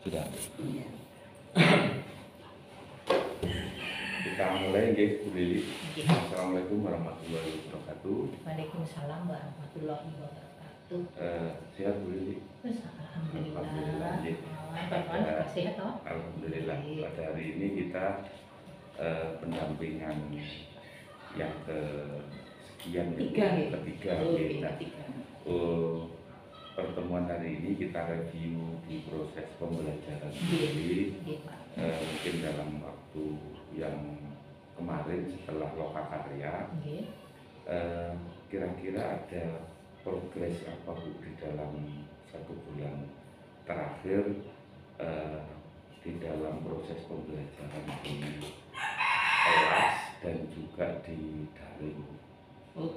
Sudah. Kita mulai nggih, Bu Lili. Assalamualaikum warahmatullahi wabarakatuh. Waalaikumsalam warahmatullahi wabarakatuh. Sehat Bu Lili? Alhamdulillah. Sehat toh? Alhamdulillah. Pada hari ini kita pendampingan yang kesekian, ketiga. Pertemuan hari ini kita review di proses pembelajaran sendiri. Mungkin dalam waktu yang kemarin setelah lokakarya, kira-kira ada progres apa Bu di dalam 1 bulan terakhir di dalam proses pembelajaran di kelas dan juga di daring?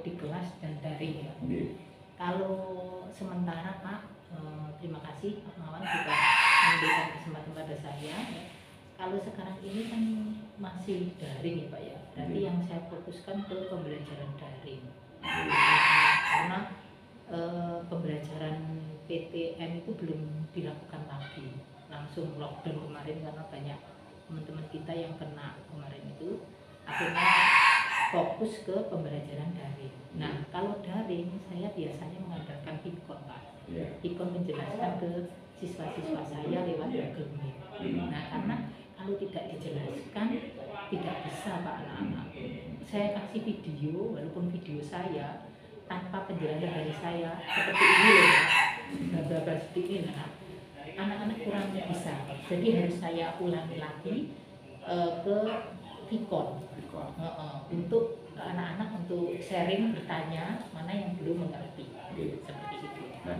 Di kelas dan daring ya. Kalau sementara Pak, terima kasih Pak Mawan juga memberikan kesempatan pada saya. Ya. Kalau sekarang ini kan masih daring ya Pak ya. Berarti yang saya fokuskan ke pembelajaran daring. Karena pembelajaran PTM itu belum dilakukan lagi. Langsung lockdown kemarin karena banyak teman-teman kita yang kena kemarin itu. Akhirnya fokus ke pembelajaran daring. Nah, kalau daring saya biasanya mengandalkan Hikon Pak. Hikon menjelaskan ke siswa-siswa saya lewat Google Meet. Nah, karena kalau tidak dijelaskan tidak bisa Pak anak-anak. Saya kasih video, walaupun video saya tanpa penjelasan dari saya seperti ini loh Pak. Beberapa seperti ini nah, anak-anak kurang bisa. Jadi harus saya ulangi lagi ke Hikon. Untuk anak-anak untuk sharing, bertanya mana yang belum mengerti. Seperti itu. Nah,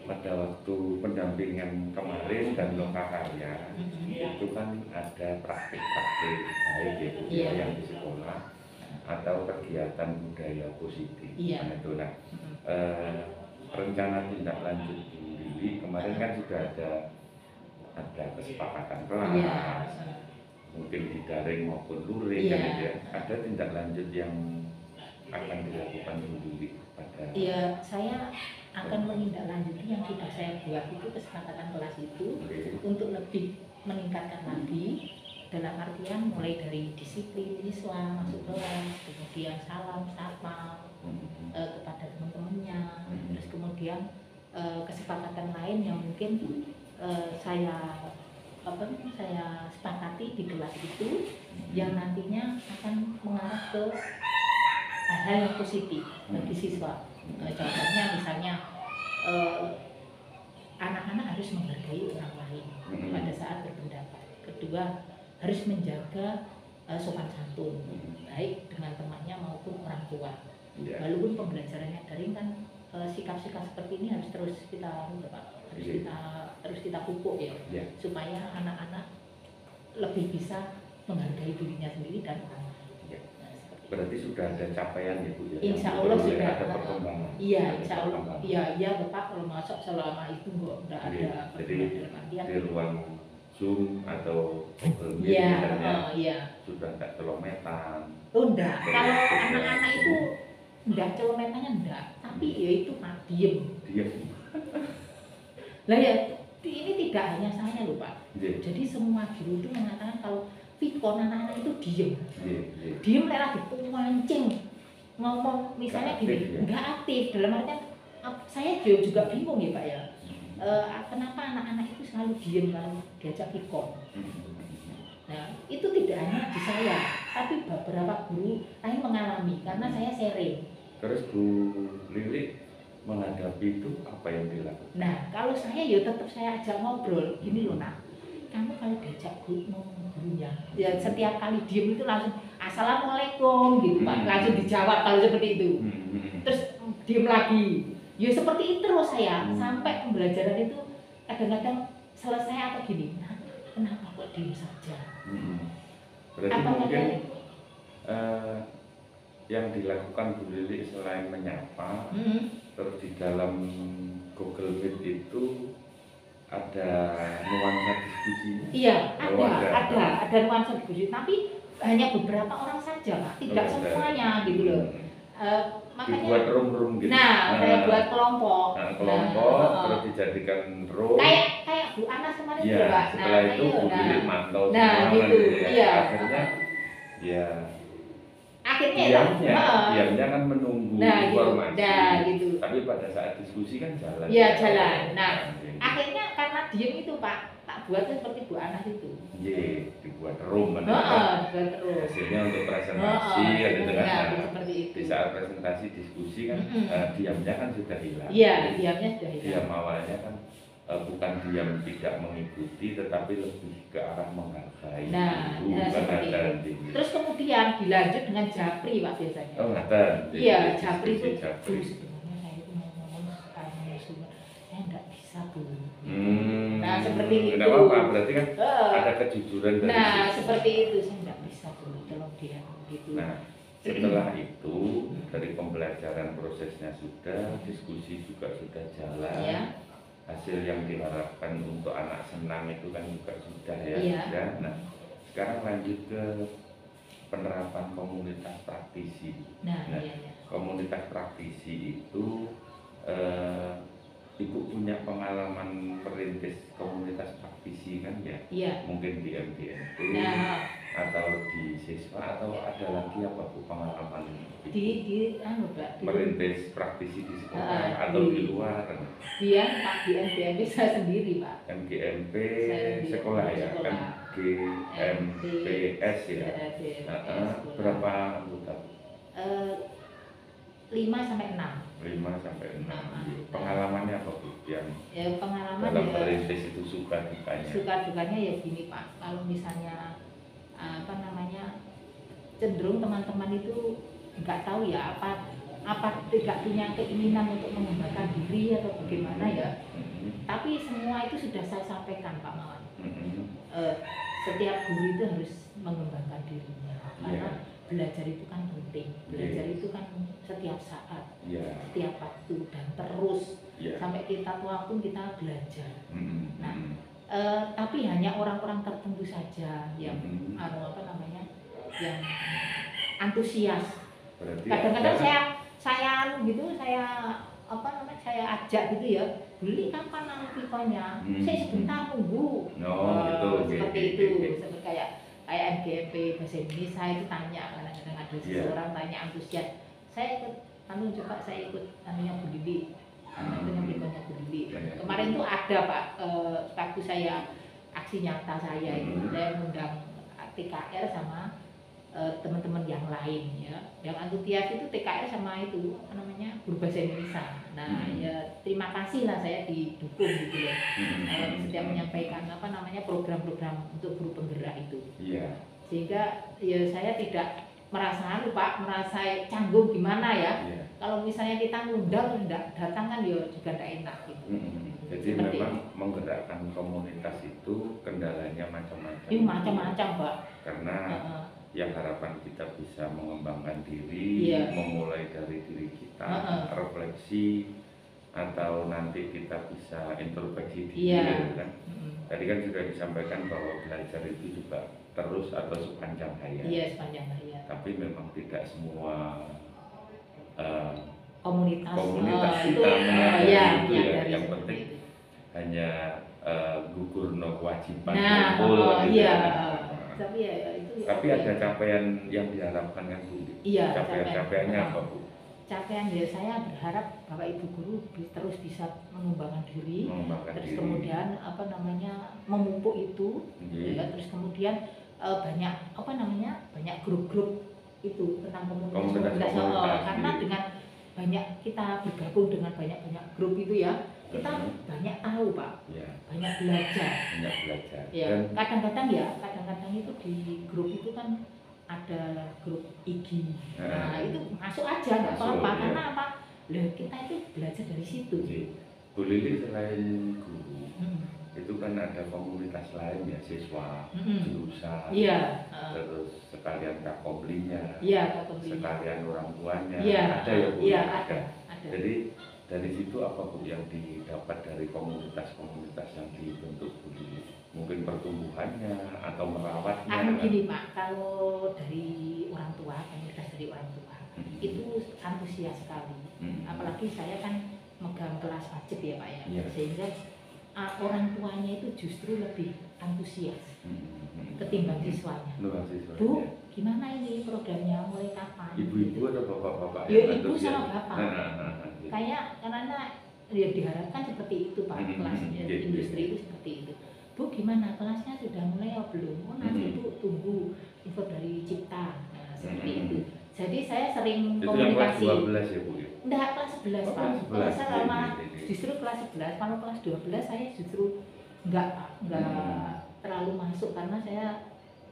pada waktu pendampingan kemarin dan lokakarya itu kan ada praktik-praktik baik ya yang di sekolah atau kegiatan budaya positif. Nah, itu nah rencana tindak lanjut Bu Lili kemarin kan sudah ada kesepakatan kelas. Mungkin di daring maupun luring kan ya. Ada tindak lanjut yang akan dilakukan Bu Lili pada? Iya, saya akan menindaklanjuti yang sudah saya buat itu kesepakatan kelas itu untuk lebih meningkatkan lagi dalam artian mulai dari disiplin siswa masuk kelas, kemudian salam sapa kepada teman-temannya, terus kemudian kesepakatan lain yang mungkin saya sepakati di kelas itu yang nantinya akan mengarah ke hal yang positif bagi siswa. Contohnya misalnya anak-anak harus menghargai orang lain pada saat berpendapat. Kedua, harus menjaga sopan santun baik dengan temannya maupun orang tua. Walaupun pembelajarannya daring kan sikap-sikap seperti ini harus terus kita harus kita pupuk ya, supaya anak-anak lebih bisa menghargai dirinya sendiri dan orang lain. Berarti sudah ada capaian ya Bu ya? Insya Allah sudah ada perkembangan. Iya, Insya Allah. Iya Bapak, kalau masuk selama itu nggak ada perkembangan. Jadi di ruang Zoom atau Google Meet misalnya sudah nggak celometan. Enggak. Kalau anak-anak itu enggak celometannya enggak, tapi ya itu Pak diem. Lah ya, ini tidak hanya saya loh Pak. Jadi semua guru itu mengatakan kalau Pikon anak-anak itu diem. Diem lagi mancing ngomong misalnya gini, enggak aktif. Dalam artian saya juga bingung ya Pak ya. Kenapa anak-anak itu selalu diem kalau diajak Pikon? Nah, itu tidak hanya di saya, tapi beberapa guru lain mengalami karena saya sharing. Terus Bu Lili menghadapi itu apa yang dilakukan? Nah, kalau saya ya tetap saya ajak ngobrol. Gini loh Nak, kamu kalau diajak ngomong gurunya, ya setiap kali diem itu langsung assalamualaikum gitu Pak, langsung dijawab kalau seperti itu. Terus diem lagi, ya seperti itu terus saya sampai pembelajaran itu kadang-kadang selesai atau gini. Nah, kenapa kok diem saja? Berarti apa mungkin yang dilakukan Bu Lili selain menyapa, terus di dalam Google Meet itu ada nuansa diskusi. Iya, ada nuansa diskusi, tapi hanya beberapa orang saja Pak, tidak semuanya gitu loh. Makanya dibuat room gitu. Nah, saya buat kelompok. Kelompok terus dijadikan room. Kayak Bu Anas kemarin Ya, juga. setelah itu Bu Lili mantau semua gitu, ya. iya. Akhirnya ya Akhirnya diamnya kan menunggu informasi. gitu. Tapi pada saat diskusi kan jalan. Iya, jalan. Nah, akhirnya karena diem itu Pak, tak buat seperti Bu Anas itu. Iya, dibuat room dibuat terus. Hasilnya untuk presentasi gitu kan. Seperti itu. Di saat presentasi diskusi kan diamnya kan sudah hilang. Iya, diamnya sudah hilang. Diam awalnya kan bukan diam tidak mengikuti, tetapi lebih ke arah menghargai. Nah, seperti itu. Terus kemudian dilanjut dengan japri Pak biasanya. Oh, ngaten. Iya, japri itu. Sebenarnya saya itu mau ngomong karena saya enggak bisa Bu. Nah, seperti itu. Tidak apa-apa, berarti kan ada kejujuran dari seperti itu, saya enggak bisa Bu, tolong dia gitu. Nah, setelah itu dari pembelajaran prosesnya sudah, diskusi juga sudah jalan. Ya. Hasil yang diharapkan untuk anak senam itu kan juga sudah ya. Iya. Nah, sekarang lanjut ke penerapan komunitas praktisi. Nah, iya. Komunitas praktisi itu Ibu punya pengalaman merintis komunitas praktisi kan ya? Iya. Mungkin di MDNT atau di siswa atau ada lagi apa Bu pengalaman di Mbak, merintis praktisi di sekolah atau di luar? Dia Pak di MGMP saya sendiri Pak. MGMP sekolah ya, MGMPS ya. Berapa anggota? 5 sampai 6. Pengalamannya apa Bu? Yang pengalaman dalam merintis itu suka dukanya? Suka dukanya ya gini Pak, kalau misalnya cenderung teman-teman itu nggak tahu ya apa tidak punya keinginan untuk mengembangkan diri atau bagaimana ya. Tapi semua itu sudah saya sampaikan Pak Mawan. Setiap guru itu harus mengembangkan dirinya karena belajar itu kan penting. Belajar itu kan setiap saat, setiap waktu dan terus sampai kita tua pun kita belajar. Nah, tapi hanya orang-orang tertentu saja yang yang antusias. Kadang-kadang saya ajak gitu ya, beli kapan piponya, saya sebentar nunggu. Seperti itu, seperti kayak MGMP bahasa Indonesia itu tanya, kadang-kadang ada seseorang tanya antusias, saya ikut coba saya ikut Bu Lili, piponya Bu Lili. Kemarin tuh ada Pak, waktu saya aksi nyata saya itu, saya mengundang TKR sama teman-teman yang lain ya, yang antusias itu TKR sama itu guru bahasa Indonesia. Nah ya terima kasih lah saya didukung gitu loh, setiap menyampaikan program-program untuk guru penggerak itu. Sehingga ya saya tidak merasa canggung gimana ya. Kalau misalnya kita ngundang tidak datang kan ya juga tidak enak gitu. Jadi memang menggerakkan komunitas itu kendalanya macam-macam. Macam-macam Pak. Karena yang harapan kita bisa mengembangkan diri, memulai dari diri kita, refleksi, atau nanti kita bisa introspeksi diri kan. Tadi kan sudah disampaikan bahwa belajar itu juga terus atau sepanjang hayat. Sepanjang hayat. Tapi memang tidak semua komunitas kita menyadari itu ya. Yang itu. penting hanya gugur no kewajiban tapi ada capaian yang diharapkan kan Bu? Capaiannya apa Bu? Capaian ya saya berharap Bapak Ibu guru terus bisa mengembangkan diri, kemudian memupuk itu, terus kemudian banyak grup-grup itu tentang komunitas. Karena dengan banyak kita bergabung dengan banyak grup itu ya, kita banyak tahu Pak, banyak belajar. Kadang-kadang itu di grup itu kan ada grup IG. Nah itu masuk aja nggak apa-apa karena apa? Kita itu belajar dari situ. Bu Lili selain guru, itu kan ada komunitas lain ya, siswa, jurusan, terus sekalian kakoblinya, sekalian orang tuanya, ada ya Bu? Ada. Jadi dari situ apa Bu yang didapat dari komunitas-komunitas yang dibentuk Bu Lili? Mungkin pertumbuhannya atau merawatnya? Gini Pak, kalau dari orang tua, komunitas dari orang tua itu antusias sekali. Apalagi saya kan megang kelas wajib ya Pak ya, sehingga orang tuanya itu justru lebih antusias ketimbang siswanya. Bu, gimana ini programnya, mulai kapan? Ibu-ibu atau bapak-bapak? Ya ibu sama bapak. Kayak karena ya diharapkan seperti itu Pak, kelas industri itu seperti itu. Bu, gimana kelasnya sudah mulai atau belum? Oh nanti Bu tunggu info dari Cipta. Nah, seperti itu. Jadi saya sering itu komunikasi. Itu yang kelas 12 ya Bu? Enggak, kelas 11 Pak. Kalau saya malah justru kelas 11, kalau kelas 12 saya justru enggak terlalu masuk karena saya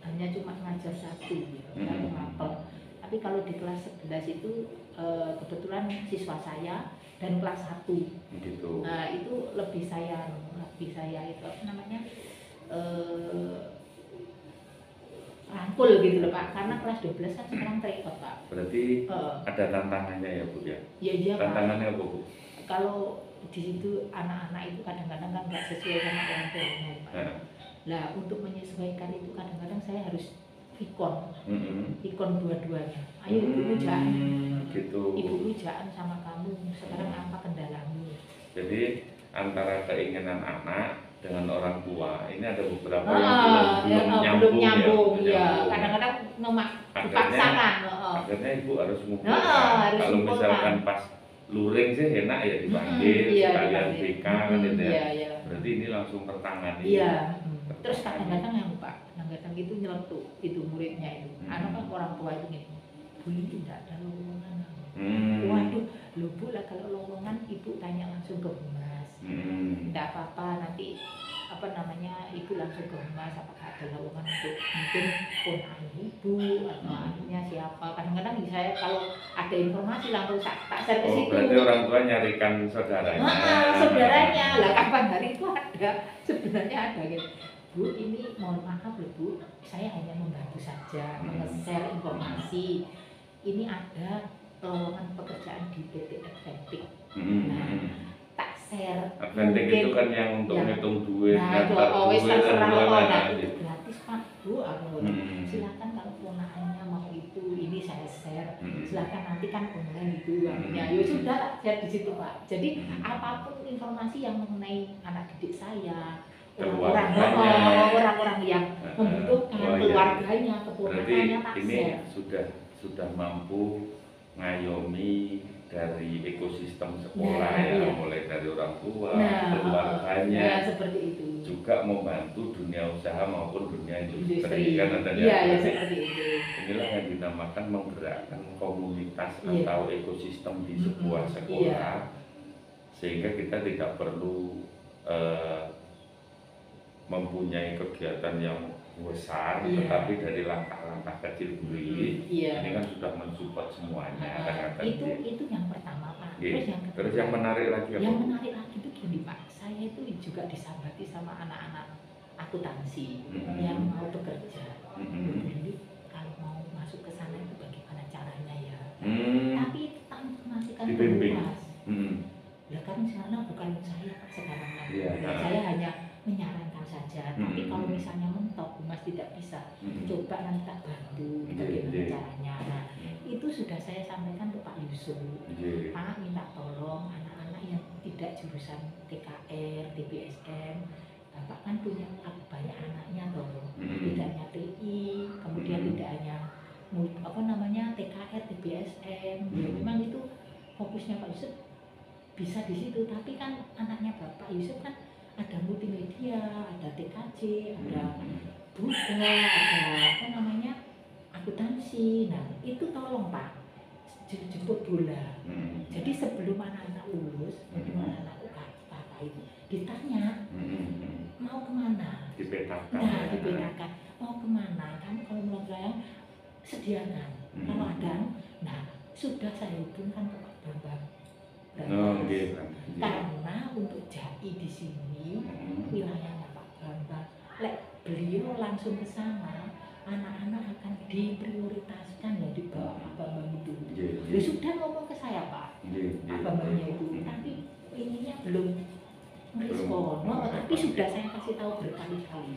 hanya cuma ngajar satu gitu, satu mapel. Tapi kalau di kelas 11 itu kebetulan siswa saya dan kelas 1 gitu. Nah itu lebih saya itu apa namanya rangkul gitu loh Pak, karena kelas 12 kan sekarang terikat Pak. Berarti ada tantangannya ya Bu ya? Iya Pak. Tantangannya apa Bu? Kalau di situ anak-anak itu kadang-kadang kan nggak sesuai sama orang tuanya Pak. Nah untuk menyesuaikan itu kadang-kadang saya harus ikon dua-duanya. Ayo ibu ujaan, gitu. Ibu ujaan sama kamu. Sekarang apa kendalamu? Jadi antara keinginan anak dengan orang tua ini ada beberapa yang belum nyambung. Ya. Kadang-kadang dipaksakan. Akhirnya ibu harus mengumpulkan. Kalau misalkan pas luring sih enak ya dipanggil, sekalian BK kan gitu ya. Berarti ini langsung tertangani. Iya. Terus kadang-kadang yang Pak, kadang-kadang itu nyeletuk itu muridnya itu. Anak kan orang tua itu nih, Bu ini tidak ada lowongan. Waduh, loh Bu lah kalau lowongan ibu tanya langsung ke humas. Tidak apa-apa nanti apa namanya ibu langsung ke humas apakah ada lowongan untuk mungkin ponakan ibu atau anaknya siapa. Kadang-kadang saya kalau ada informasi langsung tak share ke situ. Berarti orang tua nyarikan saudaranya. Saudaranya lah kapan hari itu ada sebenarnya ada gitu. Bu, ini mohon maaf loh Bu, saya hanya membantu saja, nge-share informasi. Ini ada lowongan pekerjaan di PT Adventik. Nah, tak share. Adventik itu kan yang untuk ngitung duit, daftar duit, dan itu gratis Pak Bu. Silakan kalau ponakannya mau itu, ini saya share. Silakan nanti kan online itu. Ya sudah share di situ Pak. Jadi apapun informasi yang mengenai anak didik saya. Orang-orang yang membutuhkan keluarganya, keponakannya tak ini sudah mampu ngayomi dari ekosistem sekolah mulai dari orang tua, keluarganya, seperti itu. Juga membantu dunia usaha maupun dunia industri kan adanya. Iya, seperti itu. Inilah yang dinamakan menggerakkan komunitas atau ekosistem di sebuah sekolah, sehingga kita tidak perlu mempunyai kegiatan yang besar, tetapi dari langkah-langkah kecil dulu ini kan sudah mensupport semuanya. Itu yang pertama Pak. Terus yang menarik lagi apa? Yang menarik lagi itu gini Pak, saya itu juga disambati sama anak-anak akuntansi yang mau bekerja. Jadi kalau mau masuk ke sana itu bagaimana caranya ya? Tapi nanti kan luas. Ya kan sana bukan saya Pak sekarang. Saya hanya menyarankan saja, tapi kalau misalnya mentok Mas tidak bisa, coba nanti tak bantu bagaimana caranya. Nah itu sudah saya sampaikan ke Pak Yusuf. Pak minta tolong anak-anak yang tidak jurusan TKR, TBSM, Bapak kan punya banyak anaknya toh, tidak hanya TI, kemudian tidak hanya apa namanya TKR, TBSM. Memang itu fokusnya Pak Yusuf bisa di situ, tapi kan anaknya Bapak Yusuf kan ada multimedia, ada TKJ, ada Buddha, ada apa namanya akuntansi. Nah itu tolong Pak jemput bola. Jadi sebelum anak-anak lulus, sebelum anak-anak UKK itu ditanya mau kemana? Dipetakan. Nah dipetakan mau kemana? Kamu kalau mau saya sediakan. Kalau ada, nah sudah saya hubungkan ke Pak Bambang. Karena untuk JAI di sini wilayahnya Pak Bambang, beliau langsung ke sana, anak-anak akan diprioritaskan ya di bawah Pak Bambang itu. Ya sudah ngomong ke saya Pak, Pak Bambangnya itu, tapi ininya belum merespon. Tapi sudah saya kasih tahu berkali-kali.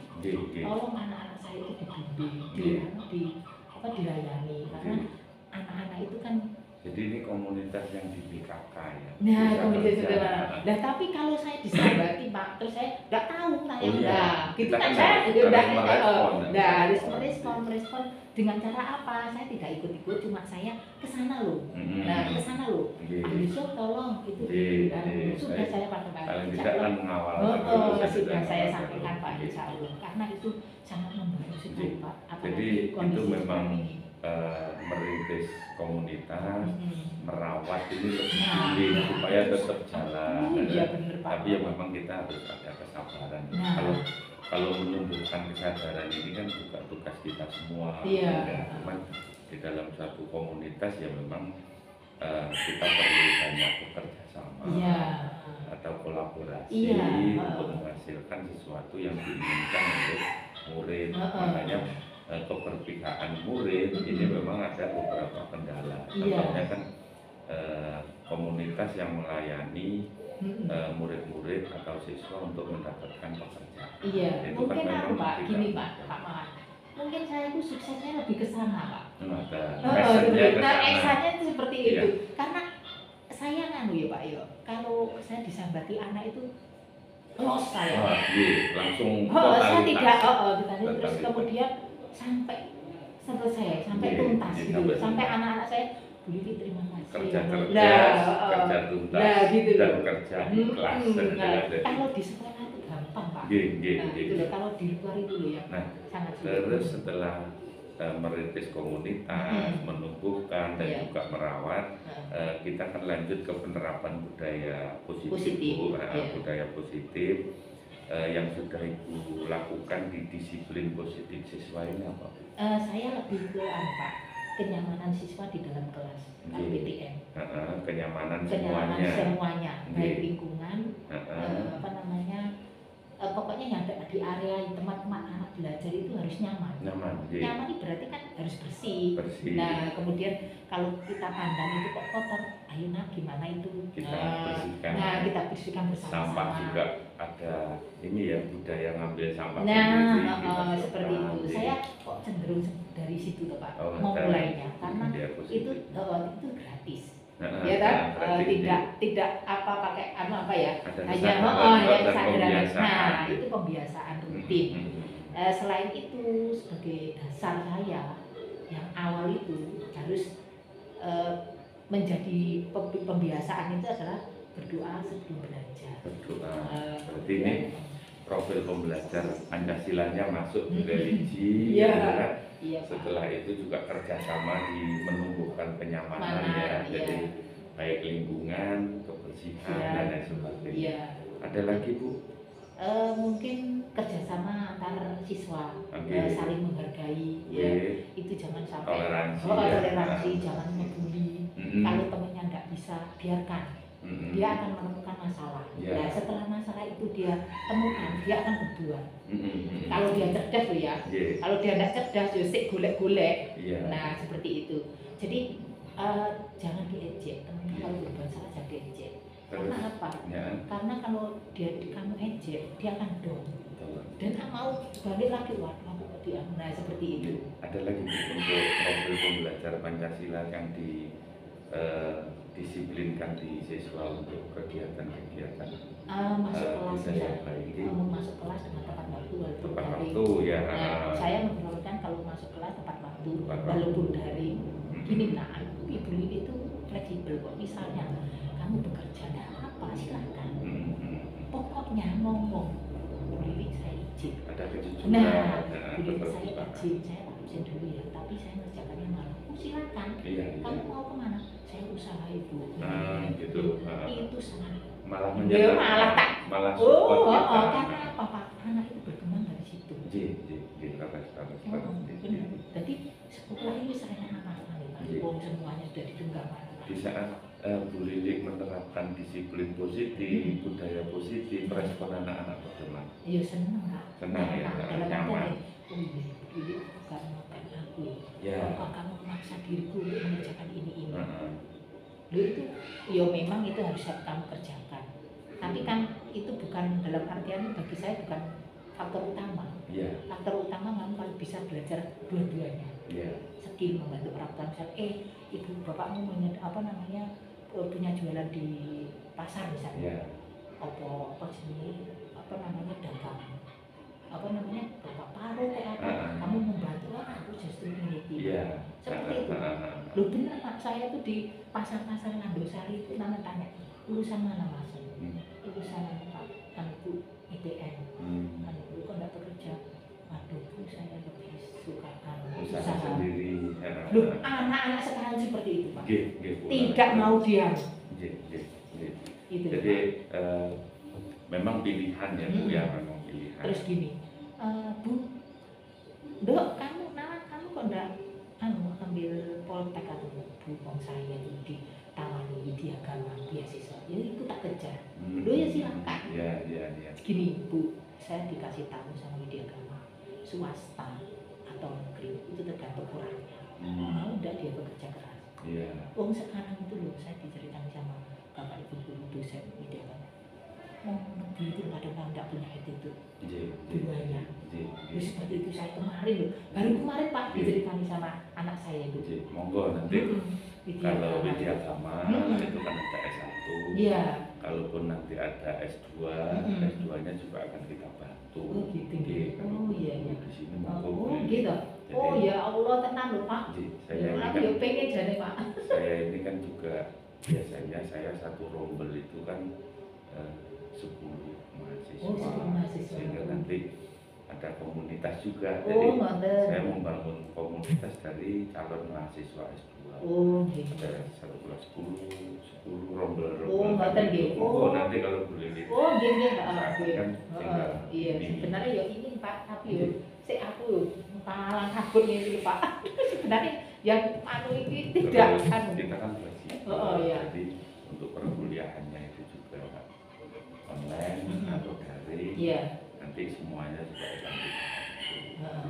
Tolong anak-anak saya itu dibimbing, dilayani, karena anak-anak itu kan Jadi ini komunitas yang di PKK ya. Nah, Bisa komunitas kerja. sederhana. Nah, tapi kalau saya disambati Pak, terus saya nggak tahu tanya Oh, iya. nah, gitu Kita kan kan saya harus udah merespon. harus merespon dengan cara apa? Saya tidak ikut-ikut, cuma saya ke sana loh. Nah, ke sana loh. Iya. Pak Yusuf tolong itu Iya. sudah saya pada Paling tidak kan mengawal. sudah saya sampaikan Pak Insya Allah karena itu sangat membantu sekali Pak. Jadi itu memang merintis komunitas, merawat ini lebih sulit supaya tetap jalan. Iya benar Pak. Tapi ya memang kita harus ada kesabaran. Nah. Kalau menumbuhkan kesadaran ini kan juga tugas kita semua. Iya. Ya, cuman di dalam suatu komunitas ya memang kita perlu banyak bekerja sama. Iya. Atau kolaborasi Iya. untuk menghasilkan sesuatu yang diinginkan oleh murid. Makanya keberpihakan murid ini memang ada beberapa kendala. Iya. Contohnya kan komunitas yang melayani murid-murid atau siswa untuk mendapatkan pekerjaan. Iya. Itu Mungkin kan aku Pak, tidak gini mudah. Pak Mahan. Mungkin saya itu suksesnya lebih ke sana Pak. Ada passionnya ke Nah, sana. eksanya itu seperti Iya. itu. Karena saya nganu ya Pak yo. Kalau saya disambati anak itu los saya. Iya, langsung Saya tidak terus Totalitas. kemudian sampai selesai, sampai Iya, tuntas iya, gitu. sampai Sampai tuntas. anak-anak saya Bu Lili terima kasih. kerja Nah, keras, kerja tuntas, nah, gitu dan loh. kerja ikhlas. Nah, kalau di sekolah itu gampang Pak. Nah, itu loh, kalau di luar itu loh ya Nah, sangat sulit. terus setelah merintis komunitas, menumbuhkan dan Iya. juga merawat, kita akan lanjut ke penerapan budaya positif, Bu. Iya. Budaya positif yang sudah Ibu lakukan di disiplin positif siswa ini apa, Bu? Saya lebih ke Pak, kenyamanan siswa di dalam kelas, Iya. PTM. Kenyamanan Kenyamanan semuanya. semuanya, baik Iya. lingkungan, apa namanya, pokoknya yang ada di area tempat-tempat anak belajar itu harus nyaman. Nyaman, iya. Nyaman itu berarti kan harus bersih. Bersih. Nah, kemudian kalau kita pandang itu kok kotor, ayo nah gimana itu? Kita bersihkan. Nah, kita bersihkan bersama-sama. Sampah juga ada ini ya, budaya ngambil sampah Nah, sendiri, kita seperti itu. sekolah. Saya kok cenderung dari situ loh Pak, Oh, mau ada mulainya karena budaya itu positif. itu gratis. Nah, Ya kan, berarti tidak apa pakai apa ya, ada hanya kesadaran hanya dan kesadaran. pembiasaan. Nah, itu pembiasaan rutin. Selain itu sebagai dasar saya yang awal itu harus menjadi pembiasaan itu adalah berdoa sebelum belajar. Berdoa. Berarti ini profil pembelajar Pancasilanya masuk di religi. Iya. ya kan? Iya, Pak. Setelah itu juga kerjasama di menumbuhkan kenyamanan ya, Iya. jadi baik lingkungan, kebersihan Iya. dan lain sebagainya. Iya. Ada lagi Bu? Mungkin kerjasama antar siswa, Oke. saling menghargai, Oke. ya itu jangan sampai Toleransi, ya. toleransi, jangan membuli. Mm-mm. Kalau temannya nggak bisa, biarkan. Mm-mm. Dia akan menemukan masalah. Ya. Nah, setelah masalah itu dia temukan, dia akan berbuat. Mm-mm. Kalau dia cerdas loh ya. Iya. Kalau dia nggak cerdas, ya sik golek-golek. Iya. Nah, seperti itu. Jadi jangan diejek. Teman kalau berbuat salah jangan diejek. Karena Terus? apa? Ya. Karena kalau kamu ejek, dia akan down. Betul. Dan tak mau balik lagi, waduh aku kok dia. Nah, seperti itu. Ada lagi Bu, untuk profil pembelajar Pancasila yang disiplinkan di siswa untuk kegiatan-kegiatan Masuk kelas bisa ya. yang baik. Masuk kelas dengan tepat waktu walaupun Tepat daring. waktu ya. Nah, saya memperlakukan kalau masuk kelas tepat waktu Tepat waktu. walaupun daring. Gini nak, Ibu Lili itu fleksibel kok. Misalnya kamu bekerja tidak apa silahkan. Pokoknya ngomong, Bu Lili saya izin. Ada kejujuran. Nah, ya, Bu Lili saya keterbukaan. izin, saya absen dulu ya. Tapi saya ngerjakannya malam. Silakan. Iya, iya. Kamu mau kemana? Saya usaha Ibu. Gitu. Itu sangat. Malah Ya, malah tak. malah support kita. Karena apa Pak? Anak itu berkembang dari situ. Bagus. Benar. Jadi sekolah ini saya anak-anak Iya. semuanya sudah didengarkan. Di saat Bu Lili menerapkan disiplin positif, budaya positif, respon anak-anak bagaimana? Ya senang Pak. Senang ya, Dalam nyaman. artian, oh iya, Lili bukan makan aku. Ya. Kalau kamu memaksa diriku untuk mengerjakan ini. Heeh. Loh itu, ya memang itu harus kamu kerjakan. Tapi kan itu bukan dalam artian bagi saya bukan faktor utama. Iya. Faktor utama kamu kalau bisa belajar dua-duanya. Iya. Skill membantu orang tua, misalnya ibu bapakmu punya jualan di pasar misalnya. Iya. Apa jenis dagang bapak paruh kayak apa, kamu membantu aku justru ini Iya. seperti itu. Lu bener Pak, saya tuh di pasar-pasar Landosari itu tanya lulusan mana Mas? Lulusan Pak, anakku ITN. Anakku kok enggak bekerja? Waduh Bu, saya lebih suka usaha sendiri. Loh, anak-anak sekarang seperti itu Pak. Tidak mau diam. Itu, jadi memang pilihan ya Bu ya, memang pilihan. Terus gini, Bu, Dok, kamu kok enggak ambil Poltek atau Bu, saya itu ditawari di agama beasiswa, ya itu tak kejar. Lo ya silakan. Iya. Gini Bu, saya dikasih tahu sama media agama, swasta atau negeri itu tergantung orangnya. Mau enggak dia bekerja keras. Iya. Sekarang itu loh, saya diceritakan sama bapak ibu guru dosen media agama. Negeri itu kadang-kadang enggak punya attitude. Duanya. Seperti itu saya kemarin loh, baru kemarin Pak diceritakan sama anak saya itu. Monggo nanti kalau media agama itu kan ada S1. Iya. Kalaupun nanti ada S2, S2-nya juga akan kita bantu. Gitu. Iya. Di sini monggo. Gitu. Ya Allah, tenang loh Pak. Saya ini kan pengen jadi Pak. Saya ini kan juga biasanya saya satu rombel itu kan 10 mahasiswa. 10 mahasiswa. Sehingga nanti ada komunitas juga. Jadi saya membangun komunitas dari calon mahasiswa S2. Gitu. Ada 1 kelas 10 rombel. Gitu. Nanti kalau boleh gitu. Gini. Iya, sebenarnya ya ini Pak, tapi ya aku palang kabut ini Pak. Sebenarnya yang ini tidak kan. Kita kan belajar. Jadi untuk perkuliahannya itu juga online atau daring. Iya. Nanti semuanya juga akan kita.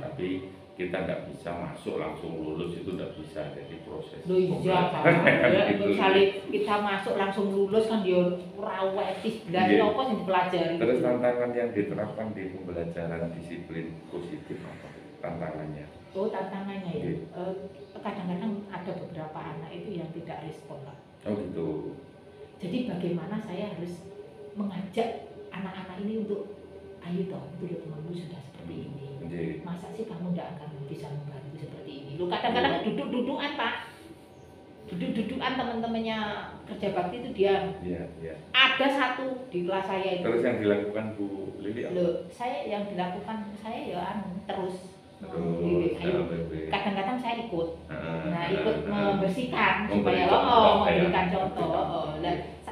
Tapi kita nggak bisa masuk langsung lulus, itu nggak bisa, jadi proses. Misalnya kita masuk langsung lulus kan dia rawa etis belajar apa yang dipelajari. Terus tantangan yang diterapkan di pembelajaran disiplin positif apa tantangannya? Tantangannya ya. Kadang-kadang ada beberapa anak itu yang tidak respon Pak. Gitu. Jadi bagaimana saya harus mengajak anak-anak ini untuk ayo toh, itu temanmu sudah seperti ini. Masa sih kamu tidak akan bisa membantu seperti ini? Lu kadang-kadang duduk-dudukan Pak. Duduk-dudukan teman-temannya kerja bakti itu diam. Iya. Ada satu di kelas saya itu. Terus yang dilakukan Bu Lili apa? Yang dilakukan saya ya terus. Kadang-kadang saya ikut. Ikut membersihkan supaya memberikan contoh.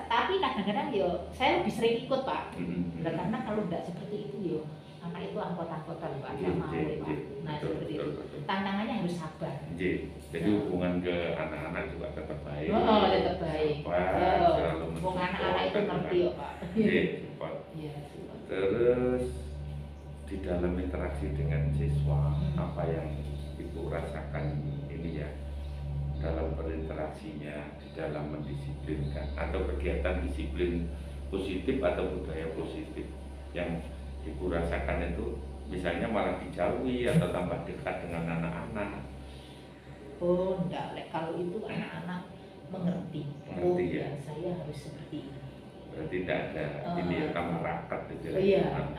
Tapi kadang-kadang saya lebih sering ikut Pak. Karena kalau tidak seperti itu anak itu angkot-angkotan Pak, nggak mau Pak. Nah seperti itu. Tantangannya harus sabar. Jadi hubungan ke anak-anak juga tetap baik. Tetap baik. Hubungan anak-anak itu ngerti Pak. Iya. Terus di dalam interaksi dengan siswa, apa yang Ibu rasakan ini ya dalam berinteraksinya, di dalam mendisiplinkan atau kegiatan disiplin positif atau budaya positif yang Ibu rasakan itu misalnya malah dijauhi atau tambah dekat dengan anak-anak? Enggak, kalau itu anak-anak mengerti ya saya harus seperti ini. Berarti tidak ada ini ya kamerakat gitu ya? Iya,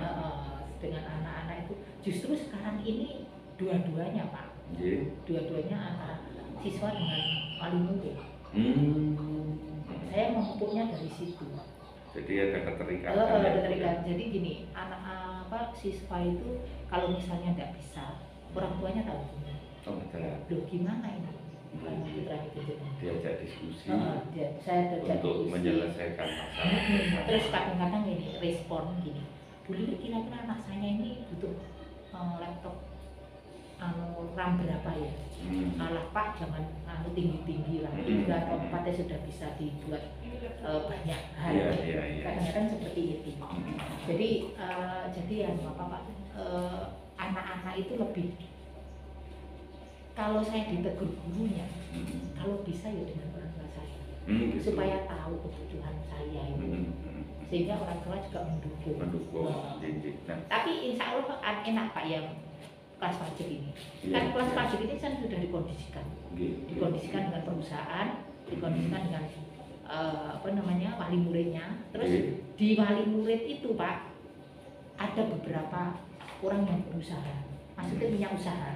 dengan anak-anak itu justru sekarang ini dua-duanya Pak. Dua-duanya antara siswa dengan wali murid. Saya memupuknya dari situ. Jadi ada keterikatan. Jadi gini, siswa itu kalau misalnya tidak bisa, orang tuanya tahu. Loh gimana ini? Diajak diskusi. Saya untuk menyelesaikan masalah. Terus kadang-kadang ini respon gini. Bu Lili, kira-kira anak saya ini butuh laptop RAM berapa ya? Alah Pak, jangan tinggi-tinggi lah. 3 atau 4 sudah bisa dibuat banyak hal. Kadang-kadang seperti itu. Jadi anak-anak itu lebih, kalau saya ditegur gurunya, kalau bisa ya dengan orang tua saya. gitu. supaya tahu kebutuhan saya itu, sehingga orang tua juga mendukung. Nah, Tapi insya Allah enak Pak yang kelas pajak ini. iya, Kan kelas iya. pajak ini kan sudah dikondisikan, dikondisikan dengan perusahaan, dikondisikan dengan wali muridnya. Terus di wali murid itu Pak ada beberapa orang yang berusaha, maksudnya punya usaha,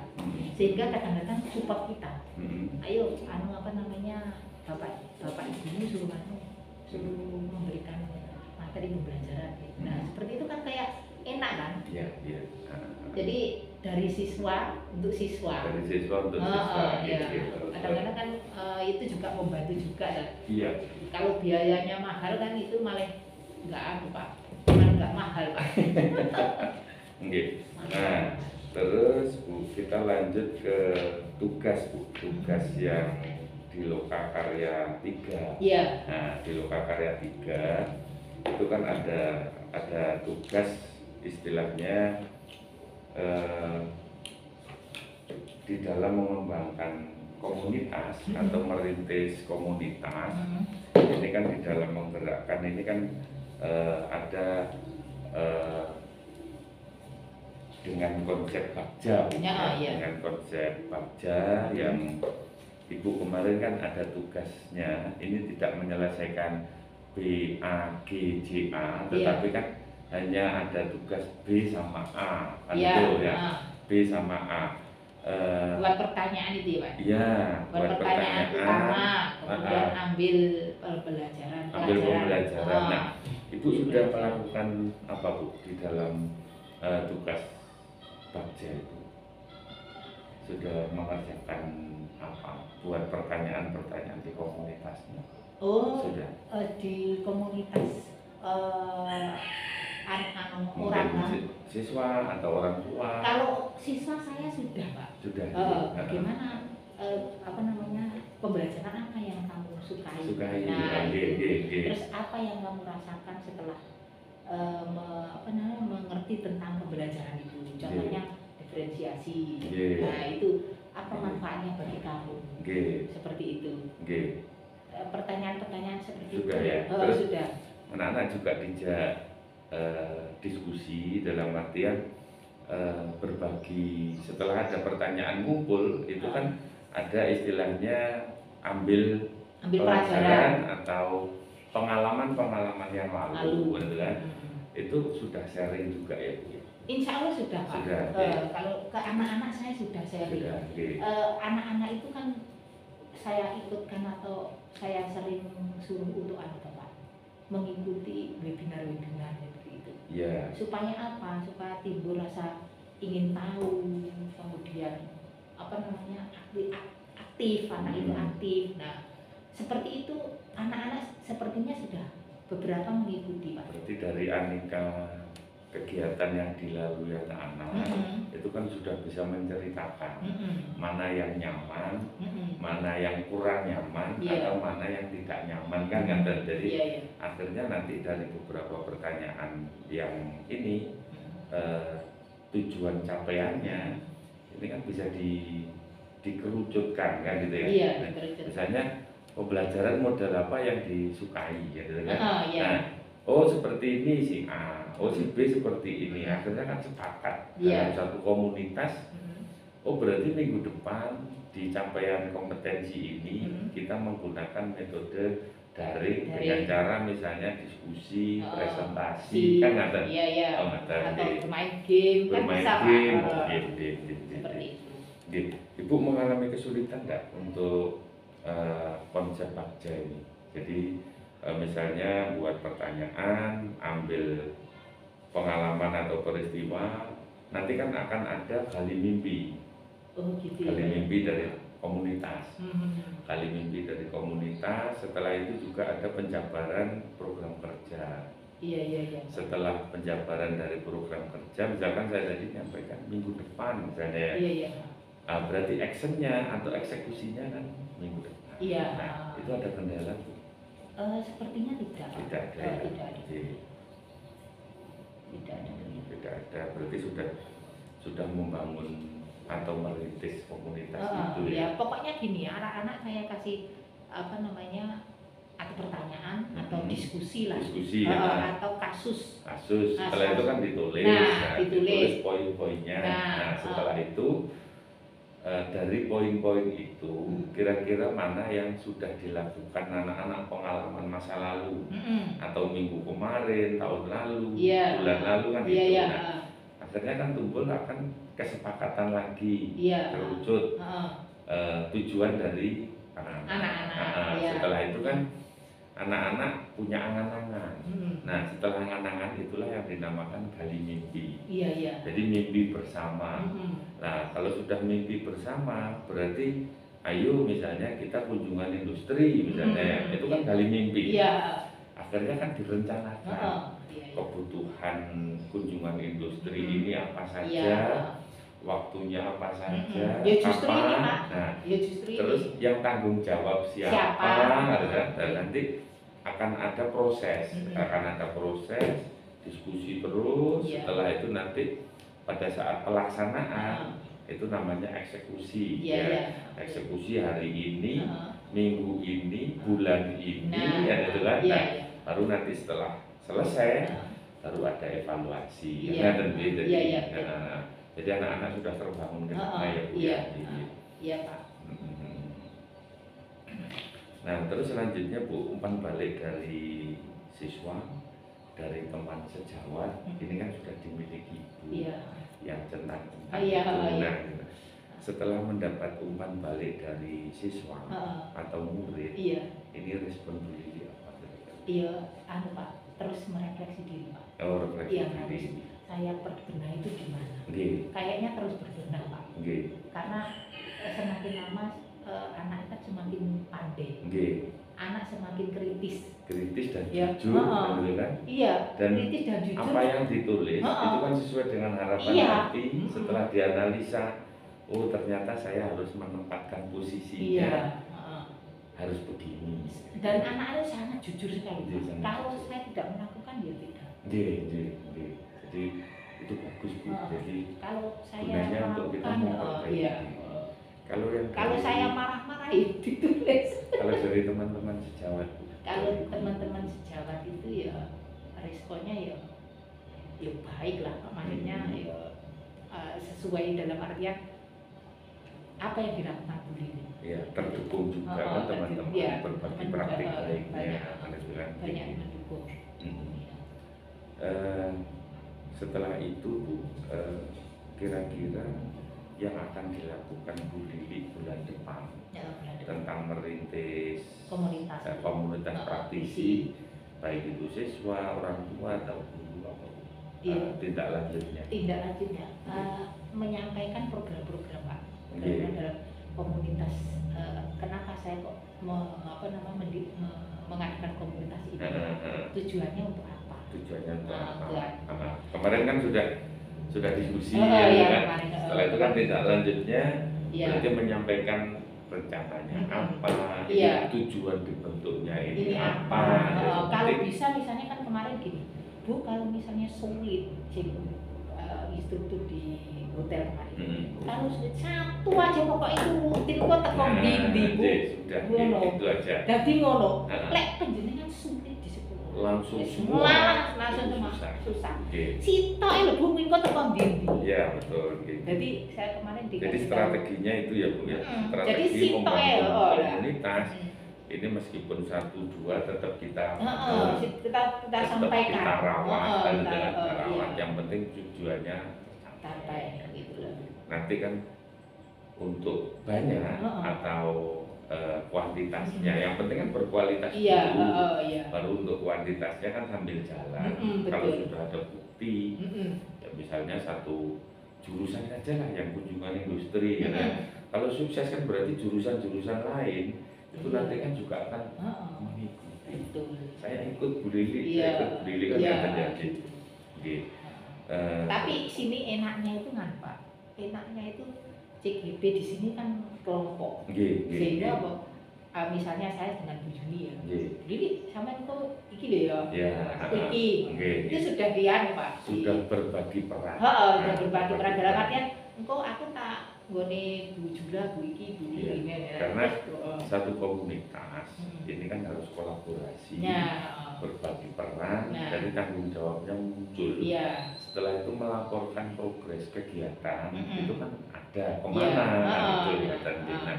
sehingga kadang-kadang support kita. Ayo, bapak ibumu suruh memberikan materi pembelajaran. Nah, seperti itu kan kayak enak kan? Iya. Jadi dari siswa untuk siswa. Iya. Kadang-kadang kan itu juga membantu juga kan. Iya. Kalau biayanya mahal kan itu malah nggak mahal Pak. Nah, terus Bu, kita lanjut ke tugas Bu, tugas yang di Lokakarya 3. Iya. Nah, di Lokakarya 3 itu kan ada tugas istilahnya di dalam mengembangkan komunitas atau merintis komunitas. Ini kan di dalam menggerakkan ini kan ada dengan konsep Bagja, dengan konsep Bagja yang Ibu kemarin kan ada tugasnya, ini tidak menyelesaikan B, A, G, J, A, tetapi kan hanya ada tugas B sama A, kan itu ya, B sama A. Buat pertanyaan itu ya Pak? Iya, buat pertanyaan utama, kemudian ambil pembelajaran. Nah, Ibu sudah melakukan apa Bu di dalam tugas Bagja itu? Sudah mengerjakan apa? Buat pertanyaan-pertanyaan di komunitasnya? Sudah. Di komunitas orang siswa atau orang tua? Kalau siswa saya sudah Pak. Sudah. Bagaimana pembelajaran apa yang kamu sukai? Nah, terus apa yang kamu rasakan setelah mengerti tentang pembelajaran itu? Contohnya diferensiasi. Nah, itu apa manfaatnya bagi kamu? Seperti itu. Pertanyaan-pertanyaan seperti sudah itu. Ya. Terus sudah. Anak-anak juga dijak diskusi dalam artian berbagi. Setelah ada pertanyaan ngumpul itu kan ada istilahnya ambil pelajaran atau pengalaman yang lalu. Gitu kan? Itu sudah sharing juga ya Bu? Insya Allah sudah Pak. Kalau ke anak-anak saya sudah sharing. Anak-anak itu kan saya ikutkan atau saya sering suruh untuk Pak mengikuti webinar seperti itu. Supaya apa? Supaya timbul rasa ingin tahu, kemudian aktif, anak itu aktif. Nah, seperti itu anak-anak sepertinya sudah beberapa mengikuti Pak. Berarti dari aneka kegiatan yang dilalui anak-anak itu kan sudah bisa menceritakan mana yang nyaman, mana yang kurang nyaman, atau mana yang tidak nyaman kan. Jadi akhirnya nanti dari beberapa pertanyaan yang ini tujuan capaiannya ini kan bisa dikerucutkan kan gitu ya. Misalnya pembelajaran model apa yang disukai gitu kan. Nah, seperti ini si A, si B seperti ini. Akhirnya kan sepakat dalam satu komunitas. Berarti minggu depan di capaian kompetensi ini kita menggunakan metode daring dengan cara misalnya diskusi, presentasi, kan ada. Atau bermain game, seperti itu. Ibu mengalami kesulitan nggak untuk konsep Bagja ini? Jadi misalnya buat pertanyaan, ambil pengalaman atau peristiwa, nanti kan akan ada gali mimpi. Gali mimpi dari komunitas. Gali mimpi dari komunitas, setelah itu juga ada penjabaran program kerja. Setelah penjabaran dari program kerja, misalkan saya tadi menyampaikan minggu depan misalnya. Berarti actionnya atau eksekusinya kan minggu depan. Nah, itu ada kendala Bu? Sepertinya tidak. Tidak ada. Tidak ada. Berarti sudah membangun atau merintis komunitas itu ya. Pokoknya gini, anak-anak saya kasih pertanyaan atau diskusi lah, Diskusi ya. atau kasus. Setelah itu kan ditulis, ditulis poin-poinnya. Nah, setelah itu dari poin-poin itu kira-kira mana yang sudah dilakukan anak-anak pengalaman masa lalu atau minggu kemarin, tahun lalu, bulan lalu kan itu. Nah, akhirnya kan timbul akan kesepakatan lagi terwujud tujuan dari anak-anak. Setelah itu kan anak-anak punya angan-angan. Nah, setelah angan-angan itulah yang dinamakan gali mimpi. Jadi mimpi bersama. Nah, kalau sudah mimpi bersama, berarti ayo misalnya kita kunjungan industri misalnya, itu kan gali mimpi. Akhirnya kan direncanakan kebutuhan kunjungan industri ini apa saja, waktunya apa saja, kapan. Nah, terus yang tanggung jawab siapa. Dan nanti akan ada proses, diskusi terus. Setelah itu nanti pada saat pelaksanaan itu namanya eksekusi. Eksekusi hari ini, minggu ini, bulan ini, baru nanti setelah selesai baru ada evaluasi. Jadi anak-anak sudah terbangun ke sana ya Bu ya. Iya Pak. Nah, terus selanjutnya Bu, umpan balik dari siswa, dari teman sejawat, ini kan sudah dimiliki Bu yang centang-centang itu. Nah, setelah mendapat umpan balik dari siswa atau murid, ini respon Bu Lili apa kira-kira? Pak, terus merefleksi diri Pak. Refleksi diri. Saya berbenah itu gimana? Kayaknya terus berbenah Pak. Karena semakin lama anak kan semakin pandai. Anak semakin kritis dan jujur, kan? Dan kritis dan jujur. Apa yang ditulis itu kan sesuai dengan harapan hati. Setelah dianalisa, oh ternyata saya harus menempatkan posisinya, harus begini. Dan anak-anak sangat jujur sekali. Kalau saya tidak melakukan, ya tidak. Jadi itu bagus Bu. Jadi kalau saya gunanya untuk kita memperbaiki. Kalau saya marah-marah itu ditulis. Kalau dari teman-teman sejawat Bu. Kalau teman-teman sejawat itu ya responnya ya baik lah, maksudnya sesuai dalam artian apa yang dilakukan Bu Lili. Terdukung juga kan teman-teman berbagi praktik baiknya. Banyak mendukung. Setelah itu Bu, kira-kira yang akan dilakukan Bu Lili bulan depan tentang merintis komunitas praktisi, baik itu siswa, orang tua atau guru apa tindak lanjutnya? Tindak lanjutnya menyampaikan program-program Pak dalam komunitas. Kenapa saya kok mengadakan komunitas ini? Tujuannya untuk apa? Kemarin kan sudah diskusi kan? Setelah itu kan tindak lanjutnya berarti menyampaikan rencananya apa, tujuan dibentuknya ini apa. Kalau bisa misalnya kan kemarin gini Bu, kalau misalnya sulit instruktur di hotel kemarin, kalau sulit satu aja pokoknya itu rutin kok tekong dindi Bu, itu aja. Jadi ngono, lek panjenengan sulit di sekolah langsung susah. Sitok lho Bu, kok tekong dindi. Iya betul. Jadi saya kemarin jadi strateginya itu ya Bu ya, strategi membangun komunitas. Ini meskipun 1-2 tetap kita sampaikan, kita rawat dengan rawat. Yang penting tujuannya tercapai gitu loh. Nanti kan untuk banyak atau kuantitasnya, yang penting kan berkualitas dulu. Baru untuk kuantitasnya kan sambil jalan. Kalau sudah ada bukti, ya misalnya satu jurusan saja lah yang kunjungan industri, ya. Kalau sukses kan berarti jurusan-jurusan lain itu nanti kan juga akan mengikuti. Saya ikut Bu Lili, kan terjadi. Tapi sini enaknya itu kan Pak, enaknya itu CGP di sini kan kelompok. Sehingga misalnya saya dengan Bu Juni ya, Lili sama itu iki lho ya, itu sudah dian Pak. Sudah berbagi peran. Sudah berbagi peran dalam artian engkau aku tak nggone Bu Jula, Bu iki, Bu Iya, ini ya. karena satu komunitas ini kan harus kolaborasi, berbagi peran, Nah. jadi tanggung jawabnya muncul. Iya. Setelah itu melaporkan progres kegiatan, itu kan ada Iya. kemana kan itu ya. Dan Heeh.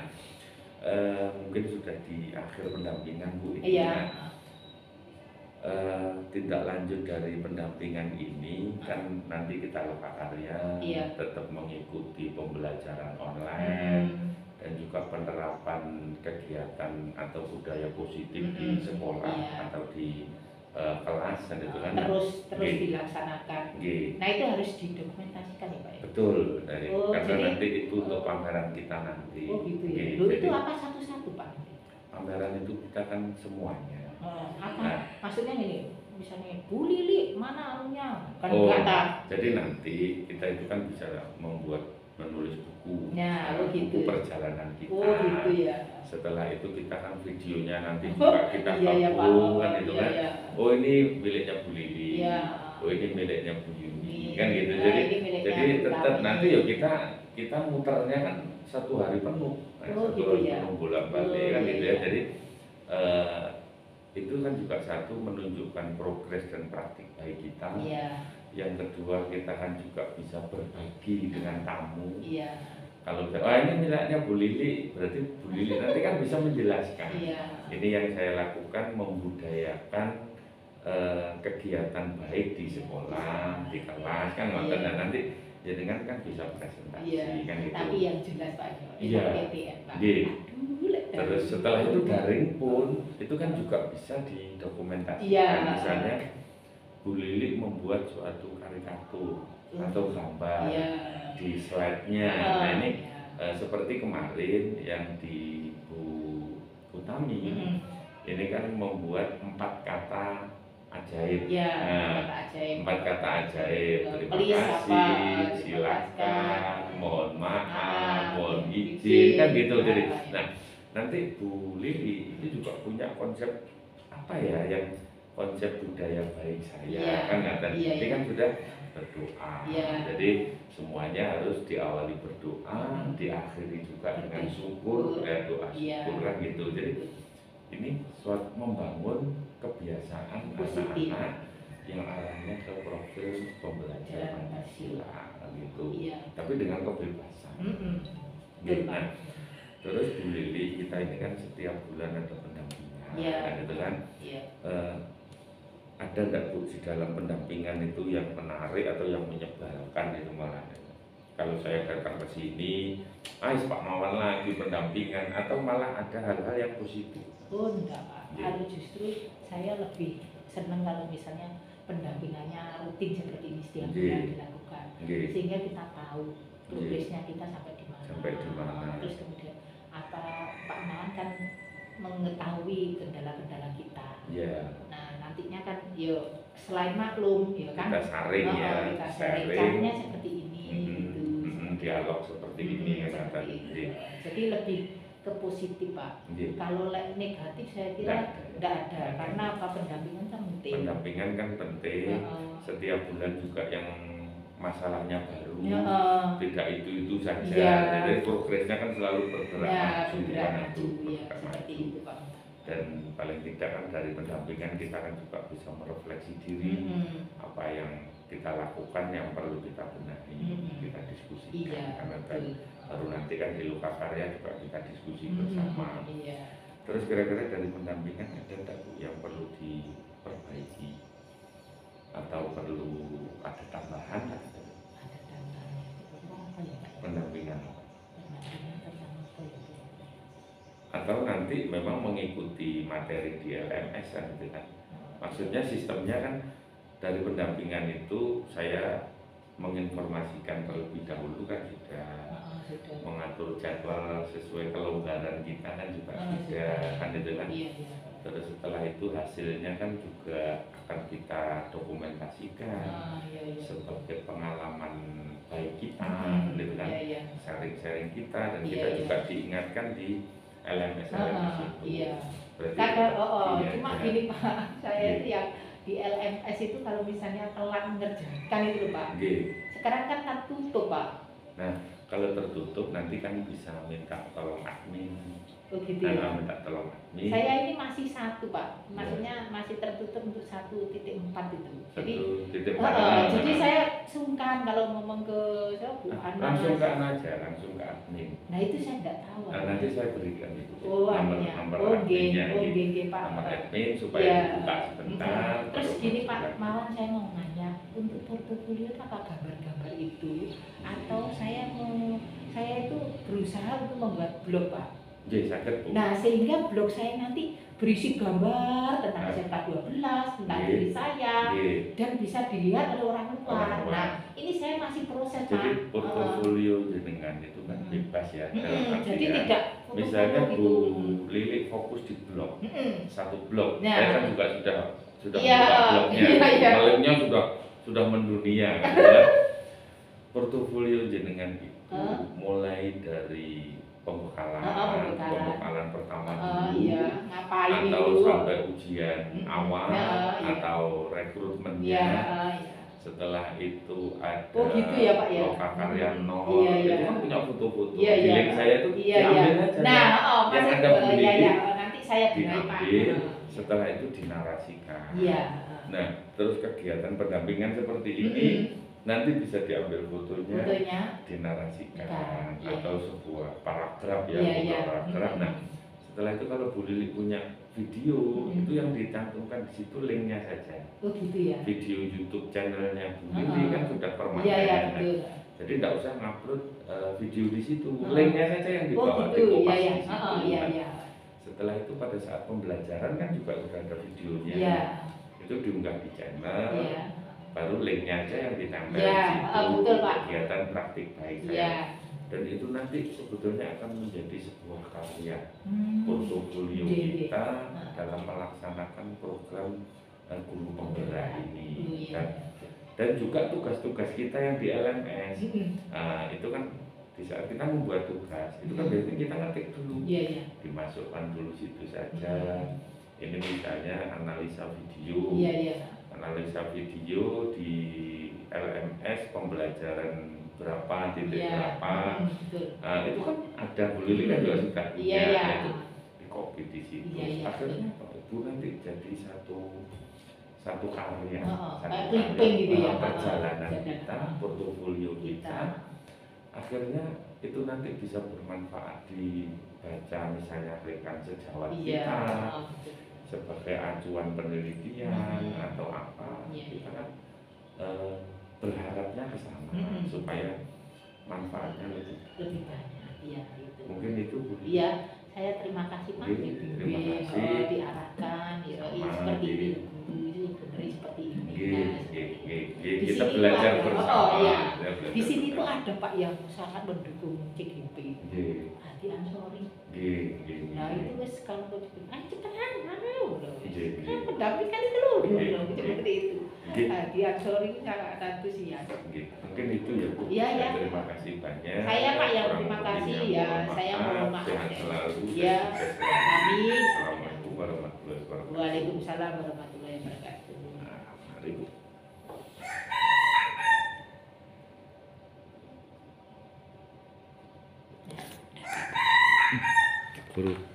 nah, mungkin sudah di akhir pendampingan Bu ini. Iya. Nah, tindak lanjut dari pendampingan ini kan nanti kita lokakarya Iya. tetap mengikuti pembelajaran online dan juga penerapan kegiatan atau budaya positif di sekolah Iya. atau di kelas dan itu kan terus Nggih. dilaksanakan. Nggih. Nah itu harus didokumentasikan ya Pak ya. Betul, karena jadi- nanti itu untuk pameran kita nanti. Oh gitu ya. Nggih, Loh, jadi itu apa satu-satu Pak? pameran itu kita kan semuanya. Apa? Nah. Maksudnya gini, misalnya Bu Lili mana anunya? Kan Oh, kata. jadi nanti kita itu kan bisa menulis buku, Ya, oh gitu. buku perjalanan kita. Oh gitu ya. Setelah itu kita kan videonya nanti Oh, juga kita iya, ya, Pak. gabung kan itu Iya, kan. iya. Oh ini miliknya Bu Lili. Iya. Oh ini miliknya Bu Yuni. Iya. Kan gitu. Nah, Jadi ini miliknya jadi Bu tetap Tami. nanti ya kita muternya kan satu hari penuh. Oh, satu gitu hari ya. penuh bolak-balik Oh, kan iya, gitu ya. iya. Jadi itu kan juga satu menunjukkan progres dan praktik baik kita. Iya. Yang kedua kita kan juga bisa berbagi dengan tamu. Iya. Kalau ini miliknya Bu Lili, berarti Bu Lili nanti kan bisa menjelaskan. Iya. Ini yang saya lakukan membudayakan kegiatan baik di sekolah, di kelas kan Iya. dan nanti jenengan kan bisa presentasi Iya. kan gitu. Tapi yang jelas Pak. Iya. PTN Pak. Nggih. Aduh, lek Terus daring. setelah itu daring pun itu kan juga bisa didokumentasikan. Iya. Misalnya Bu Lili membuat suatu karikatur atau gambar Iya. di slide-nya. Nah ini Iya. seperti kemarin yang di Bu Utami ini kan membuat 4 kata ajaib. Iya, Nah, kata ajaib. 4 kata ajaib. Terima Please, kasih, apa, silakan, mohon maaf, mohon izin, izin. kan gitu. Jadi, Iya. nah nanti Bu Lili itu juga punya konsep apa ya yang konsep budaya baik saya Iya. kan dan Iya, ini iya. kan sudah berdoa. Iya. Jadi semuanya harus diawali berdoa, diakhiri juga dengan syukur, doa Iya. syukur kan gitu. Jadi ini suatu membangun kebiasaan Positif. anak-anak yang arahnya ke profil pembelajaran Pancasila gitu. Iya. Tapi dengan kebebasan. Betul, Nah, Pak. terus Bu Lili kita ini kan setiap bulan ada pendampingan, Iya. kan gitu kan. Iya. Ada enggak Bu di dalam pendampingan itu yang menarik atau yang menyebalkan itu malah? Kalau saya datang ke sini, Pak Mawan lagi pendampingan atau malah ada hal-hal yang positif? Oh enggak Pak, Iya. kalau justru saya lebih senang kalau misalnya pendampingannya rutin seperti ini setiap Iya. bulan dilakukan, Nggih. sehingga kita tahu progresnya kita sampai di mana. Sampai di mana. Terus kemudian apa Pak Mawan kan mengetahui kendala-kendala kita. Iya. Nah nantinya kan yo selain maklum ya kan Kita saring ya, kita sharing sharing. caranya seperti ini gitu. Dialog seperti ini ya Seperti kata itu. Nggih. Jadi lebih ke positif Pak. Nggih. Kalau negatif saya kira Nggak ada. tidak ada karena apa pendampingan kan penting. Pendampingan kan penting. Heeh. Setiap bulan juga yang masalahnya baru. Heeh. Tidak itu saja. Iya. Jadi progresnya kan selalu bergerak Ya, maju, bergerak kan maju itu, ya bergerak seperti maju. itu Pak. Dan paling tidak kan dari pendampingan kita kan juga bisa merefleksi diri apa yang kita lakukan yang perlu kita benahi, kita diskusikan Iya. karena Betul. baru nanti kan di Luka Karya juga kita diskusi bersama. Iya. Terus kira-kira dari pendampingan ada nggak Bu yang perlu diperbaiki atau perlu ada tambahan Ada tambahannya. Apa ya Pak? pendampingan Pendampingan tentang apa ya? atau nanti memang mengikuti materi di LMS kan gitu kan? Maksudnya sistemnya kan dari pendampingan itu saya menginformasikan terlebih dahulu kan sudah, Sudah. mengatur jadwal sesuai kelonggaran kita kan juga Oh, sudah sudah. kan itu kan. Iya, iya. Terus setelah itu hasilnya kan juga akan kita dokumentasikan Iya, iya. sebagai pengalaman baik kita gitu kan, Iya, iya. sharing-sharing kita dan Iya, kita iya. juga diingatkan di LMS itu. Iya. Berarti Kadang, iya, cuma iya. gini Pak, saya Iya. itu yang di LMS itu kalau misalnya telat mengerjakan itu loh Pak. Nggih. Sekarang kan tertutup Pak. Nah, kalau tertutup nanti kan bisa minta tolong admin, Oh gitu ya. minta tolong admin. Saya ini masih satu Pak, maksudnya masih tertutup untuk 1.4 itu. Jadi, 1.4. jadi saya sungkan kalau ngomong ke Bu Ana. Langsung ke Ana aja, langsung ke admin. Nah itu saya nggak tahu. Nanti saya berikan itu. Oh nomor adminnya, Pak. nomor admin supaya Ya. dibuka sebentar. Terus gini Pak, malah saya mau nanya, untuk portofolio apa gambar-gambar itu, atau saya itu berusaha untuk membuat blog Pak. Jadi sakit Bu. Nah sehingga blog saya nanti berisi gambar tentang SMK 12, tentang diri saya, dan bisa dilihat oleh orang luar. Nah ini saya masih proses Pak. Jadi portofolio jenengan itu kan bebas ya. Jadi tidak misalnya Bu gitu. Lili fokus di blog, satu blog. Nah. Saya kan juga sudah Iya, membuka blognya, iya. blognya sudah mendunia. Gitu ya. Portofolio jenengan itu mulai dari pembekalan pertama dulu, ngapain atau itu? sampai ujian awal, atau rekrutmennya. Setelah itu ada gitu ya Pak ya. lokakarya nol, Iya. itu kan punya foto-foto. Iya. Di link saya itu diambil aja. Nah, yang ada bunyi nanti saya diambil. Setelah itu dinarasikan. Iya. Nah, terus kegiatan pendampingan seperti ini nanti bisa diambil fotonya, dinarasikan, atau sebuah paragraf ya, paragraf. Nah, setelah itu kalau Bu Lili punya video, itu yang dicantumkan di situ linknya saja. Oh gitu ya. Video YouTube channelnya Bu Lili kan sudah permanen. Iya, betul. Jadi tidak usah ngupload video di situ, linknya saja yang dibawa gitu. di kopas Iya. di situ. Iya. Setelah itu pada saat pembelajaran kan juga sudah ada videonya. Iya. Itu diunggah di channel. Iya. Baru linknya aja yang ditempel Iya, di situ. betul, Pak. Kegiatan praktik baik saya. Iya. Dan itu nanti sebetulnya akan menjadi sebuah karya portofolio Iya. kita dalam melaksanakan program guru penggerak ini. Dan juga tugas-tugas kita yang di LMS. Itu kan di saat kita membuat tugas, itu kan biasanya kita ngetik dulu. Iya. Dimasukkan dulu situ saja. Ini misalnya analisa video. Iya. Analisa video di LMS pembelajaran berapa, titik berapa. Itu kan ada Bu Lili kan juga sudah punya. Itu di copy di situ. Akhirnya Pak Ibu nanti jadi satu karya, perjalanan kita, portofolio kita. Akhirnya itu nanti bisa bermanfaat dibaca misalnya rekan sejawat kita sebagai acuan penelitian atau apa. Kita kan berharapnya ke sana supaya manfaatnya lebih banyak. Iya itu. Mungkin itu Bu. Iya, saya terima kasih Pak. Terima kasih. Diarahkan seperti ini. Seperti ini. Kita belajar bersama. Di sini tuh ada Pak yang sangat mendukung CGP. Hadi Ansori. Nah itu wes kalau kau cepetan, kan pendamping kan itu loh, seperti itu. Hadi Ansori sangat antusias. Mungkin itu ya Bu. Iya. Terima kasih banyak. Saya Pak yang terima kasih ya. Saya mohon maaf. Sehat selalu. Ya. Amin. Assalamualaikum warahmatullahi wabarakatuh. Waalaikumsalam warahmatullahi wabarakatuh. Mari Bu. Guru.